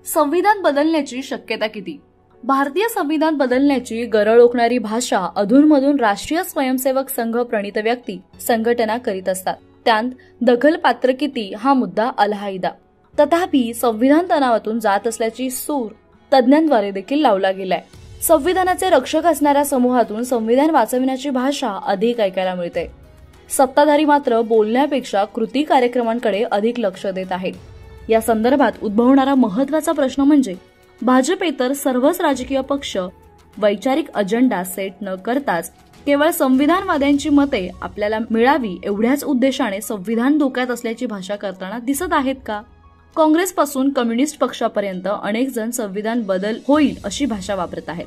संविधान बदलण्याची शक्यता किती? भारतीय संविधान बदलण्याची गरळ ओकणारी भाषा अधूनमधून राष्ट्रीय स्वयंसेवक संघ प्रणित व्यक्ती संघटना करीत असतात. त्यात दखलपात्र किती हा मुद्दा अलहायदा. तथापि संविधान तणावातून जात असल्याची सूर तज्ञांद्वारे देखील लावला गेलाय. संविधानाचे रक्षक असणाऱ्या समूहातून संविधान वाचविण्याची भाषा अधिक ऐकायला मिळते. सत्ताधारी मात्र बोलण्यापेक्षा कृती कार्यक्रमांकडे अधिक लक्ष देत आहेत. या संदर्भात उद्भवणारा महत्वाचा प्रश्न म्हणजे भाजपेतर सर्वच राजकीय पक्ष वैचारिक अजेंडा सेट न करताच केवळ संविधानवाद्यांची मते आपल्याला मिळावी एवढ्याच उद्देशाने संविधान धोक्यात असल्याची भाषा करताना दिसत आहेत का? काँग्रेसपासून कम्युनिस्ट पक्षापर्यंत अनेक जण संविधान बदल होईल अशी भाषा वापरत आहेत.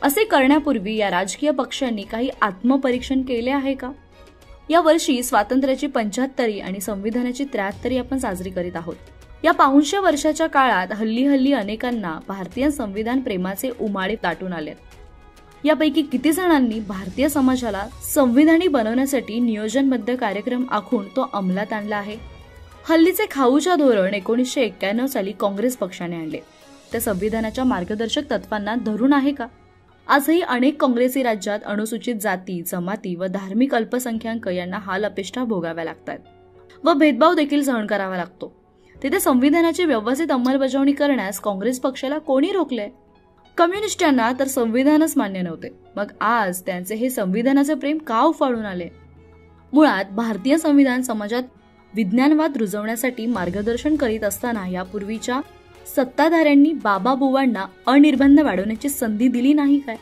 असे करण्यापूर्वी या राजकीय पक्षांनी काही आत्मपरीक्षण केले आहे का? या वर्षी स्वातंत्र्याची 75वी आणि संविधानाची 73वी आपण साजरी करीत आहोत. या 500 वर्षाच्या काळात हल्ली अनेकांना भारतीय संविधान प्रेमाचे उमाळे दाटून आले. यापैकी किती जणांनी भारतीय समाजाला संविधानी बनवण्यासाठी नियोजनबद्ध कार्यक्रम आखून तो अंमलात आणला आहे? हल्लीचे खाऊच्या धोरण 1991 साली काँग्रेस पक्षाने आणले. त्या संविधानाच्या मार्गदर्शक तत्वांना धरून आहे का? आजही अनेक काँग्रेसी राज्यात अनुसूचित जाती, जमाती व धार्मिक अल्पसंख्याक यांना हाल अपेष्टा भोगाव्या लागतात व भेदभाव देखील सहन करावा लागतो. तिथे संविधानाची व्यवस्थित अंमलबजावणी करण्यास काँग्रेस पक्षाला कोणी रोखले? कम्युनिस्टांना तर संविधानच मान्य नव्हते. मग आज त्यांचे हे संविधानाचे प्रेम का उफाळून आले? मुळात भारतीय संविधान समाजात विज्ञानवाद रुजवण्यासाठी मार्गदर्शन करीत असताना यापूर्वीच्या सत्ताधाऱ्यांनी बाबाबुवांना अनिर्बंध वाढवण्याची संधी दिली नाही काय?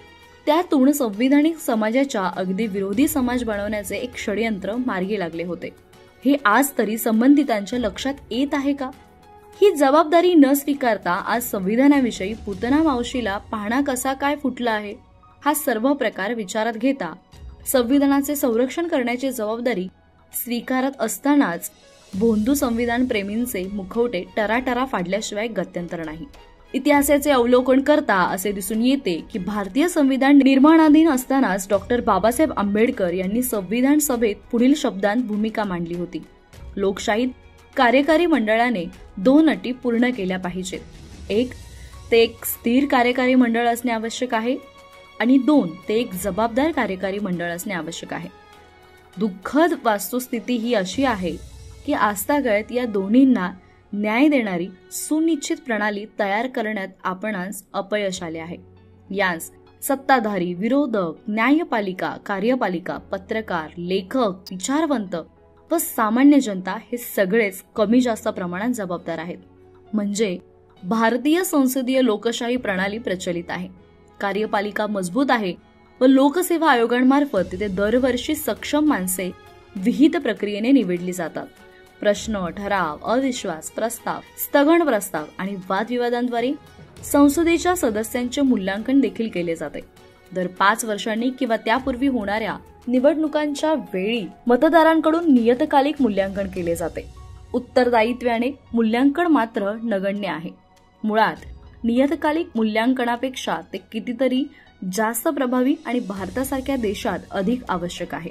त्यातून संविधानिक समाजाच्या अगदी विरोधी समाज बनवण्याचे एक षडयंत्र मार्गी लागले होते. हे आज तरी संबंधितांच्या लक्षात येत आहे का? ही जबाबदारी न स्वीकारता आज संविधानाविषयी पुतना मावशीला पाहणा कसा काय फुटला आहे हा सर्व प्रकार विचारात घेता संविधानाचे संरक्षण करण्याची जबाबदारी स्वीकारत असतानाच भोंदू संविधान प्रेमींचे मुखवटे टराटरा फाडल्याशिवाय गत्यंतर नाही. इतिहासाचे अवलोकन करता असे दिसून येते की भारतीय संविधान निर्माणाधीन असतानाच डॉक्टर बाबासाहेब आंबेडकर यांनी संविधान सभेत पुढील शब्दांत भूमिका मांडली होती. लोकशाहीत कार्यकारी मंडळाने 2 अटी पूर्ण केल्या पाहिजेत. 1. ते एक स्थिर कार्यकारी मंडळ असणे आवश्यक आहे आणि 2. ते एक जबाबदार कार्यकारी मंडळ असणे आवश्यक आहे. दुःखद वस्तुस्थिती ही अशी आहे की आजतागत या दोन्हींना न्याय देणारी सुनिश्चित प्रणाली तयार करण्यात आपणास अपयश आले आहे. यास सत्ताधारी, विरोधक, न्यायपालिका, कार्यपालिका, पत्रकार, लेखक, विचारवंत व सामान्य जनता हे सगळेच कमी जास्त प्रमाणात जबाबदार आहेत. म्हणजे भारतीय संसदीय लोकशाही प्रणाली प्रचलित आहे, कार्यपालिका मजबूत आहे व लोकसेवा आयोगांमार्फत तिथे दरवर्षी सक्षम माणसे विहित प्रक्रियेने निवडली जातात. प्रश्न, ठराव, अविश्वास प्रस्ताव, स्थगन प्रस्ताव आणि वादविवादांद्वारे संसदेच्या सदस्यांचे मूल्यांकन देखील केले जाते. दर 5 वर्षांनी किंवा त्यापूर्वी होणाऱ्या निवडणुकांच्या वेळी मतदारांकडून नियतकालिक मूल्यांकन केले जाते. उत्तरदायित्वाने मूल्यांकन मात्र नगण्य आहे. मुळात नियतकालिक मूल्यांकनापेक्षा ते कितीतरी जास्त प्रभावी आणि भारतासारख्या देशात अधिक आवश्यक आहे.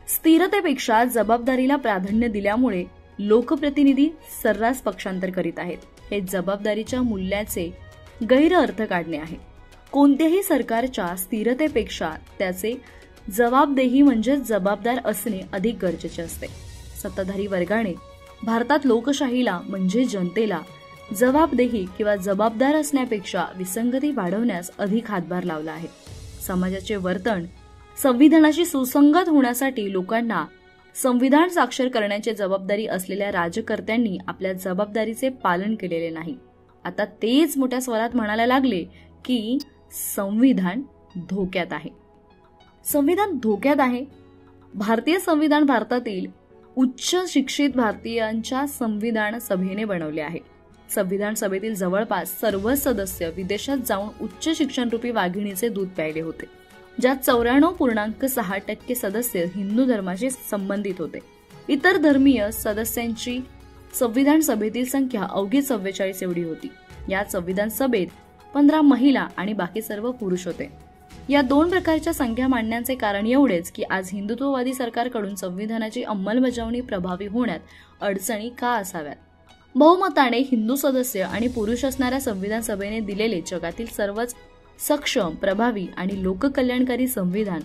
स्थिरतेपेक्षा जबाबदारीला प्राधान्य दिल्यामुळे लोकप्रतिनिधी सर्रास पक्षांतर करीत आहेत. हे जबाबदारीच्या मूल्याचे गैरअर्थ काढणे आहे. कोणत्याही सरकारच्या स्थिरतेपेक्षा त्याचे जबाबदेही म्हणजे जबाबदार असणे अधिक गरजेचे असते. सत्ताधारी वर्गाने भारतात लोकशाहीला म्हणजे जनतेला जबाबदेही किंवा जबाबदार असण्यापेक्षा विसंगती वाढवण्यास अधिक हातभार लावला आहे. समाजाचे वर्तन संविधानाशी सुसंगत होण्यासाठी लोकांना संविधान साक्षर करण्याची जबाबदारी असलेल्या राजकर्त्यांनी आपल्या जबाबदारीचे पालन केलेले नाही. आता तेच मोठ्या स्वरात म्हणायला लागले की संविधान धोक्यात आहे. संविधान धोक्यात आहे. भारतीय संविधान भारतातील उच्च शिक्षित भारतीयांच्या संविधान सभेने बनवले आहे. संविधान सभेतील जवळपास सर्व सदस्य विदेशात जाऊन उच्च शिक्षणरूपी वाघिणीचे दूध प्यायले होते, ज्यात 94.6% सदस्य हिंदू धर्माशी संबंधित होते. इतर धर्मीय सदस्यांची संविधान सभेतील संख्या अवघी 44 एवढी होती. या संविधान सभेत 15 महिला आणि बाकी सर्व पुरुष होते. या 2 प्रकारच्या संख्या मांडण्याचे कारण एवढेच की आज हिंदुत्ववादी सरकारकडून संविधानाची अंमलबजावणी प्रभावी होण्यात अडचणी का असाव्यात. बहुमताने हिंदू सदस्य आणि पुरुष असणाऱ्या संविधान सभेने दिलेले जगातील सर्वच सक्षम, प्रभावी आणि लोककल्याणकारी संविधान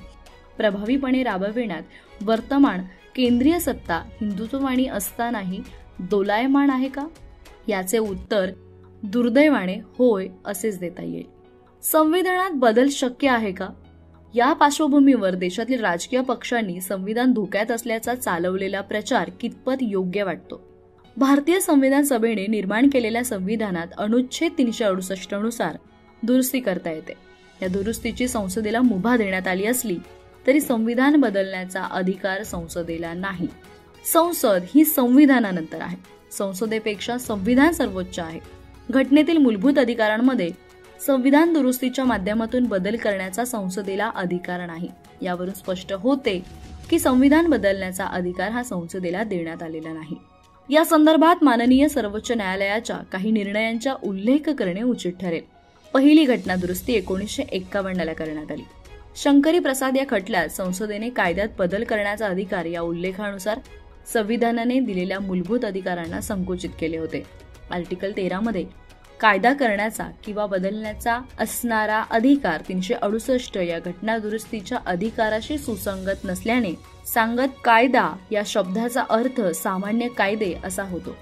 प्रभावीपणे राबविण्यात वर्तमान केंद्रीय सत्ता हिंदुत्ववाणी असतानाही दोलायमान आहे का? याचे उत्तर दुर्दैवाने होय असेच देता येईल. संविधानात बदल शक्य आहे का? या पार्श्वभूमीवर देशातील राजकीय पक्षांनी संविधान धोक्यात असल्याचा चालवलेला प्रचार कितपत योग्य वाटतो? भारतीय संविधान सभेने निर्माण केलेल्या संविधानात अनुच्छेद 368 नुसार दुरुस्ती करता येते. या दुरुस्तीची संसदेला मुभा देण्यात आली असली तरी संविधान बदलण्याचा अधिकार संसदेला नाही. संसद ही संविधानानंतर आहे. संसदेपेक्षा संविधान सर्वोच्च आहे. घटनेतील मूलभूत अधिकारांमध्ये संविधान दुरुस्तीच्या माध्यमातून बदल करण्याचा संसदेला अधिकार नाही. यावरून स्पष्ट होते की संविधान बदलण्याचा अधिकार हा संसदेला देण्यात आलेला नाही. या संदर्भात माननीय सर्वोच्च न्यायालयाच्या काही निर्णयांचा उल्लेख करणे उचित ठरेल. पहिली घटना दुरुस्ती 1951 ला करण्यात आली. शंकरी प्रसाद या खटल्यात संसदेने कायद्यात बदल करण्याचा अधिकार या उल्लेखानुसार संविधानाने दिलेल्या मूलभूत अधिकारांना संकुचित केले होते. आर्टिकल 13 मध्ये कायदा करण्याचा किंवा बदलण्याचा असणारा अधिकार 368 या घटना दुरुस्तीच्या अधिकाराशी सुसंगत नसल्याने सांगत कायदा या शब्दाचा अर्थ सामान्य कायदे असा होतो.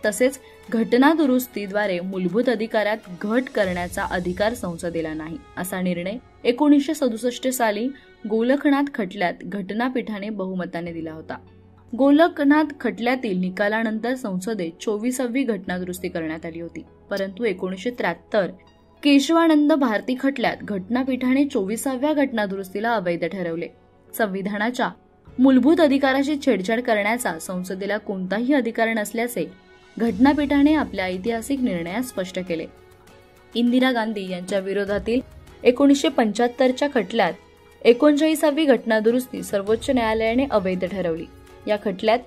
तसेच घटना दुरुस्तीद्वारे मूलभूत अधिकारात घट करण्याचा अधिकार संसदेला नाही असा निर्णय 1967 साली गोलकनाथ खटल्यात घटनापीठाने बहुमताने दिला होता. गोलकनाथ खटल्यातील निकालानंतर संसदेत 24वी घटना दुरुस्ती करण्यात आली होती. परंतु 1973 केशवानंद भारती खटल्यात घटनापीठाने 24व्या घटना दुरुस्तीला अवैध ठरवले. संविधानाच्या मूलभूत अधिकाराशी छेडछाड करण्याचा संसदेला कोणताही अधिकार नसल्याचे घटनापीठाने आपल्या ऐतिहासिक निर्णयात स्पष्ट केले. इंदिरा गांधी यांच्या विरोधातील 1975च्या खटल्यात 39वी घटना दुरुस्ती सर्वोच्च न्यायालयाने अवैध ठरवली. या खटल्यात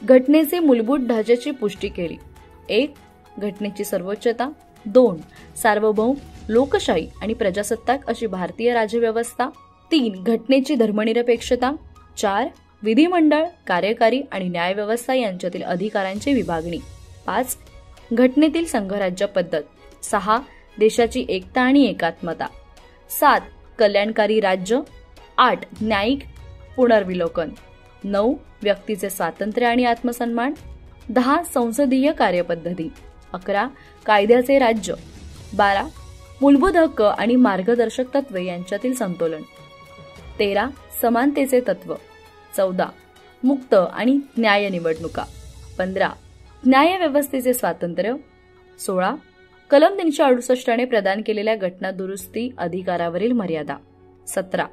घटनेचे मूलभूत ढाच्याची पुष्टी केली. 1. घटनेची सर्वोच्चता. 2. सार्वभौम, लोकशाही आणि प्रजासत्ताक अशी भारतीय राज्यव्यवस्था. 3. घटनेची धर्मनिरपेक्षता. 4. विधिमंडळ, कार्यकारी आणि न्यायव्यवस्था यांच्यातील अधिकारांची विभागणी. 5. घटनेतील संघराज्य पद्धत. 6. देशाची एकता आणि एकात्मता. 7. कल्याणकारी राज्य. 8. न्यायिक पुनर्विलोकन. 9. व्यक्तीचे स्वातंत्र्य आणि आत्मसन्मान. 10. संसदीय कार्यपद्धती. 11. कायद्याचे राज्य. 12. मूलभूत हक्क आणि मार्गदर्शक तत्वे यांच्यातील संतुलन. 13. समानतेचे तत्व. 14. मुक्त आणि न्याय निवडणुका. 15. न्यायव्यवस्थेचे स्वातंत्र्य. 16. कलम 368 ने प्रदान केलेल्या घटना दुरुस्ती अधिकारावरील मर्यादा. 17.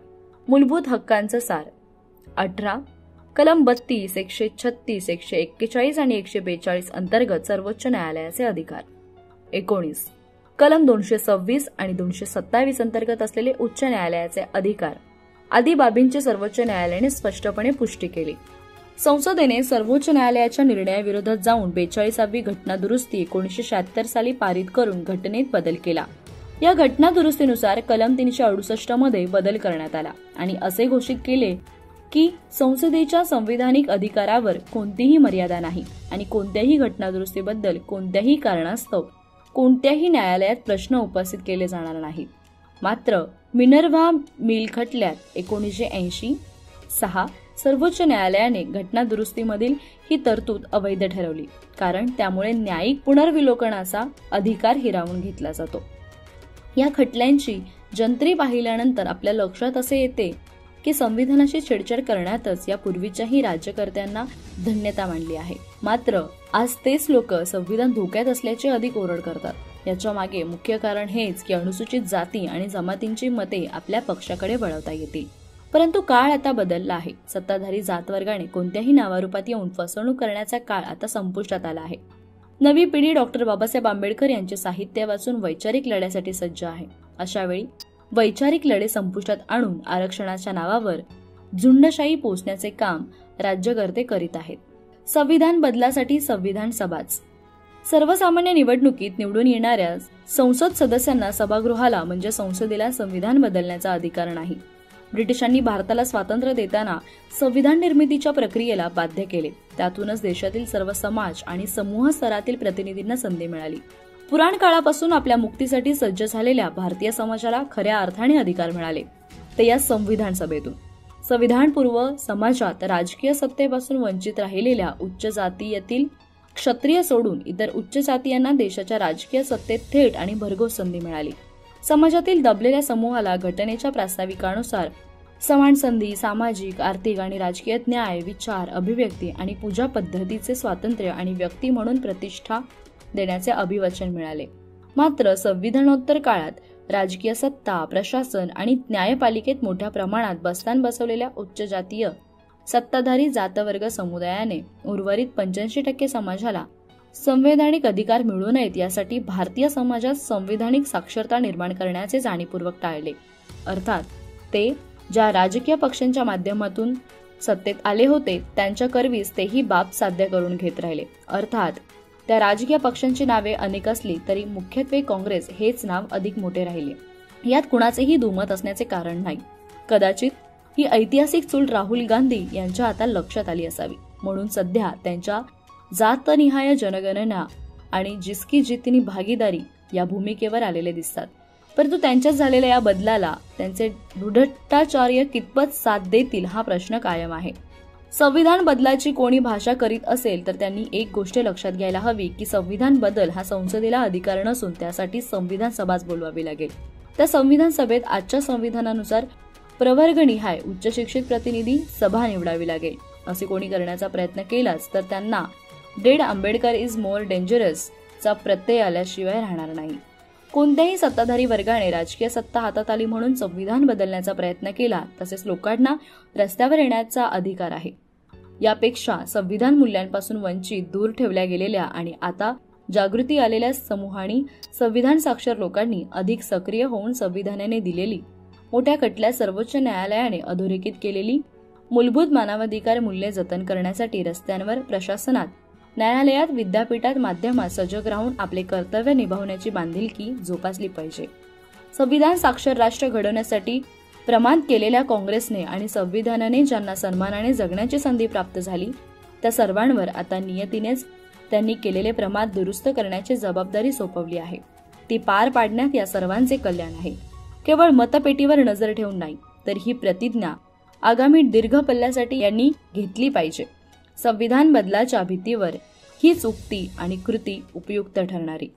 मूलभूत हक्कांचा सार. 18. कलम 32, 136, 141 आणि 142 अंतर्गत सर्वोच्च न्यायालयाचे अधिकार. 19. कलम 226 आणि 227 अंतर्गत असलेले उच्च न्यायालयाचे अधिकार आदी बाबींची सर्वोच्च न्यायालयाने स्पष्टपणे पुष्टी केली. संसदेने सर्वोच्च न्यायालयाच्या निर्णयाविरोधात जाऊन 42वी घटना दुरुस्ती 1976 साली पारित करून घटनेत बदल केला. या घटना दुरुस्तीनुसार कलम 368 मध्ये बदल करण्यात आला आणि असे घोषित केले की संसदेच्या संविधानिक अधिकारावर कोणतीही मर्यादा नाही आणि कोणत्याही घटना दुरुस्तीबद्दल कोणत्याही कारणास्तव कोणत्याही न्यायालयात प्रश्न उपस्थित केले जाणार नाहीत. मात्र मिनर्व्हा मिल खटल्यात 1980 6 सर्वोच्च न्यायालयाने घटना दुरुस्तीमधील ही तरतूद अवैध ठरवली, कारण त्यामुळे न्यायिक पुनर्विलोकनाचा अधिकार हिरावून घेतला जातो. या खटल्यांची जंत्री पाहिल्यानंतर आपल्या लक्षात असे येते की संविधानाशी छेडछाड करण्यातच या पूर्वीच्याही राज्यकर्त्यांना धन्यता मानली आहे. मात्र आज तेच लोक संविधान धोक्यात असल्याचे अधिक ओरड करतात. याच्या मागे मुख्य कारण हेच की अनुसूचित जाती आणि जमातींची मते आपल्या पक्षाकडे वळवता येतील. परंतु काळ आता बदलला आहे. सत्ताधारी जातवर्गाने कोणत्याही नावारूपात येऊन फसवणूक करण्याचा काळ आता संपुष्टात आला आहे. नवी पिढी डॉक्टर बाबासाहेब आंबेडकर यांचे साहित्य वाचून वैचारिक लढ्यासाठी सज्ज आहे. अशावेळी वैचारिक लढे संपुष्टात आणून आरक्षणाच्या नावावर झुंडशाही पोचण्याचे काम राज्यकर्ते करीत आहेत. संविधान बदलासाठी संविधान सभाच. सर्वसामान्य निवडणुकीत निवडून येणाऱ्या संसद सदस्यांना सभागृहाला म्हणजे संसदेला संविधान बदलण्याचा अधिकार नाही. ब्रिटिशांनी भारताला स्वातंत्र्य देताना संविधान निर्मितीच्या प्रक्रियेला बाध्य केले. त्यातूनच देशातील सर्व समाज आणि समूह स्तरातील प्रतिनिधींना संधी मिळाली. पुराण काळापासून आपल्या मुक्तीसाठी सज्ज झालेल्या भारतीय समाजाला खऱ्या अर्थाने अधिकार मिळाले ते या संविधान सभेतून. संविधानपूर्व समाजात राजकीय सत्तेपासून वंचित राहिलेल्या उच्च जातीयातील क्षत्रिय सोडून इतर उच्च जातीयांना देशाच्या राजकीय सत्तेत थेट आणि भरघोस संधी मिळाली. समाजातील दबलेल्या समूहाला घटनेच्या प्रास्ताविकानुसार समान संधी, सामाजिक, आर्थिक आणि राजकीय न्याय, विचार, अभिव्यक्ती आणि पूजा पद्धतीचे स्वातंत्र्य आणि व्यक्ती म्हणून प्रतिष्ठा देण्याचे अभिवचन मिळाले. मात्र संविधानोत्तर काळात राजकीय सत्ता, प्रशासन आणि न्यायपालिकेत मोठ्या प्रमाणात बस्तान बसवलेल्या उच्च जातीय सत्ताधारी जातवर्ग समुदायाने उर्वरित 85% समाजाला संवैधानिक अधिकार मिळू नयेत यासाठी भारतीय समाजात संविधानिक साक्षरता निर्माण करण्याचे जाणीवपूर्वक टाळले. अर्थात ते ज्या राजकीय पक्षांच्या माध्यमातून सत्तेत आले होते त्यांच्या करवीस तेही बाब साध्य करून घेत राहिले. अर्थात त्या राजकीय पक्षांची नावे अनेक असली तरी मुख्यत्वे काँग्रेस हेच नाव अधिक मोठे राहिले. यात कुणाचेही दुमत असण्याचे कारण नाही. कदाचित ही ऐतिहासिक चूल राहुल गांधी यांच्या आता लक्षात आली असावी, म्हणून सध्या त्यांच्या जातनिहाय जनगणना आणि जिसकी जितनी भागीदारी या भूमिकेवर आलेले दिसतात. परंतु त्यांच्यात झालेल्या या बदलाला त्यांचे दृढताचार्य कितपत साथ देतील हा प्रश्न कायम आहे. संविधान बदलाची कोणी भाषा करीत असेल तर त्यांनी एक गोष्ट लक्षात घ्यायला हवी की संविधान बदल हा संसदेला अधिकार नसून त्यासाठी संविधान सभाच बोलवावी लागेल. त्या संविधान सभेत आजच्या संविधानानुसार प्रवर्गनिहाय उच्च शिक्षित प्रतिनिधी सभा निवडावी लागेल. असे कोणी करण्याचा प्रयत्न केलाच तर त्यांना dead Ambedkar is more dangerous चा प्रत्यय आल्याशिवाय राहणार नाही. कोणत्याही सत्ताधारी वर्गाने राजकीय सत्ता हातात आली म्हणून संविधान बदलण्याचा प्रयत्न केला तसेच लोकांना रस्त्यावर येण्याचा अधिकार आहे. यापेक्षा संविधान मूल्यांपासून वंचित, दूर ठेवल्या गेलेल्या आणि आता जागृती आलेल्या समूहांनी संविधान साक्षर लोकांनी अधिक सक्रिय होऊन संविधानाने दिलेली मोठ्या खटल्यात सर्वोच्च न्यायालयाने अधोरेखित केलेली मूलभूत मानवाधिकार मूल्ये जतन करण्यासाठी रस्त्यांवर, प्रशासनात, न्यायालयात, विद्यापीठात, माध्यमात सजग राहून आपले कर्तव्य निभावण्याची बांधिलकी जोपासली पाहिजे. संविधान साक्षर राष्ट्र घडवण्यासाठी प्रमाण केलेल्या काँग्रेसने आणि संविधानाने ज्यांना सन्मानाने जगण्याची संधी प्राप्त झाली त्या सर्वांवर आता नियतीनेच त्यांनी केलेले प्रमाद दुरुस्त करण्याची जबाबदारी सोपवली आहे. ती पार पाडण्यात या सर्वांचे कल्याण आहे. केवळ मतपेटीवर नजर ठेवून नाही तर ही प्रतिज्ञा आगामी दीर्घ पल्ल्यासाठी यांनी घेतली पाहिजे. संविधान बदलाच्या भीतीवर हीच उक्ती आणि कृती उपयुक्त ठरणारी.